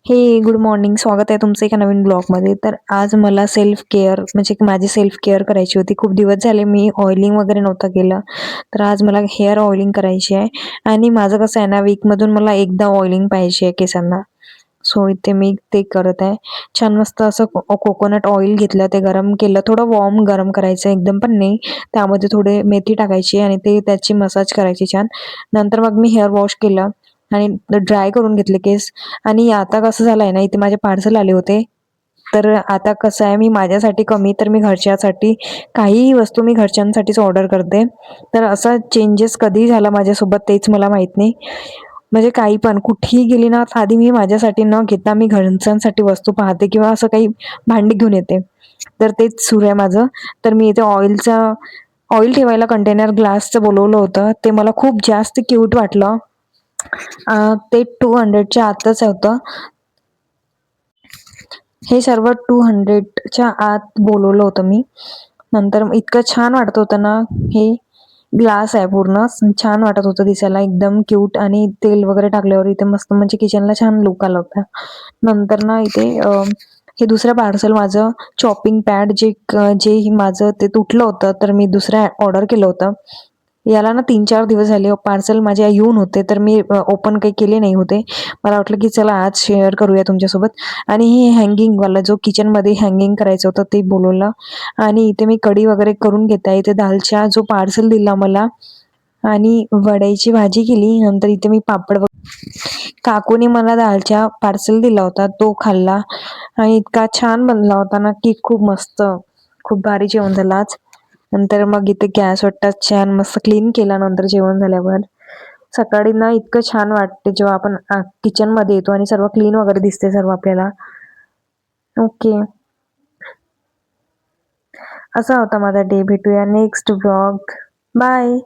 हे good morning. स्वागत आहे तुमचं एका नवीन ब्लॉगमध्ये. तर आज मला सेल्फ केअर म्हणजे माझी सेल्फ केअर करायची होती. खूप दिवस झाले मी ऑइलिंग वगैरे नव्हतं केलं. तर आज मला हेअर ऑइलिंग करायची आहे आणि माझं कसं आहे ना, वीकमधून मला एकदा ऑइलिंग पाहिजे आहे केसांना. सो इथे मी ते करत आहे. छान मस्त असं कोकोनट ऑइल घेतलं, ते गरम केलं. थोडं वॉर्म गरम करायचं, एकदम पण नाही. त्यामध्ये थोडे मेथी टाकायची आणि ते त्याची मसाज करायची छान. नंतर मग मी हेअर वॉश केलं आणि ड्राय करून घेतले केस. आणि आता कसं झालंय ना, इथे माझे पार्सल आले होते. तर आता कसं आहे, मी माझ्यासाठी कमी तर मी घरच्यासाठी काहीही वस्तू मी घरच्यांसाठीच ऑर्डर करते. तर असा चेंजेस कधी झाला माझ्यासोबत तेच मला माहीत नाही. म्हणजे काही पण कुठेही गेली ना, आधी मी माझ्यासाठी न घेता मी घरच्यांसाठी वस्तू पाहते किंवा असं काही भांडी घेऊन येते. तर तेच सुरू आहे माझं. तर मी इथे ऑइल ठेवायला कंटेनर ग्लासचं बोलवलं होतं. ते मला खूप जास्त क्यूट वाटलं. ते 200च्या आतच होतं. हे सर्व 200च्या आत बोलवलं होतं मी. नंतर इतकं छान वाटत होतं ना, हे ग्लास आहे पूर्ण. छान वाटत होतं दिसायला, एकदम क्यूट. आणि तेल वगैरे टाकल्यावर इथे मस्त म्हणजे किचनला छान लुक आला होता. नंतर ना इथे हे दुसरं पार्सल माझं चॉपिंग पॅड जे माझं ते तुटलं होतं, तर मी दुसरं ऑर्डर केलं होतं. याला ना 3-4 दिवस झाले पार्सल माझ्या येऊन होते, तर मी ओपन काही केले नाही होते. मला वाटलं की चला आज शेअर करूया तुमच्यासोबत. आणि हे हँगिंगवाला जो किचनमध्ये हँगिंग करायचं होतं ते बोलवलं. आणि इथे मी कढी वगैरे करून घेत आहे. इथे दालच्या जो पार्सल दिला मला आणि वड्याची भाजी केली. नंतर इथे मी काकूने मला दालच्या पार्सल दिला होता, तो खाल्ला आणि इतका छान बनला होता ना, की खूप मस्त, खूप भारी जेवण झालं आज. नंतर मग इथे गॅस वट्टा छान मस्त क्लीन केला नंतर जेवण झाल्यावर. सकाळी ना इतकं छान वाटते जेव्हा आपण किचन मध्ये येतो आणि सर्व क्लीन वगैरे दिसते सर्व आपल्याला. ओके, असा होता माझा डे. भेटूया नेक्स्ट ब्लॉग. बाय.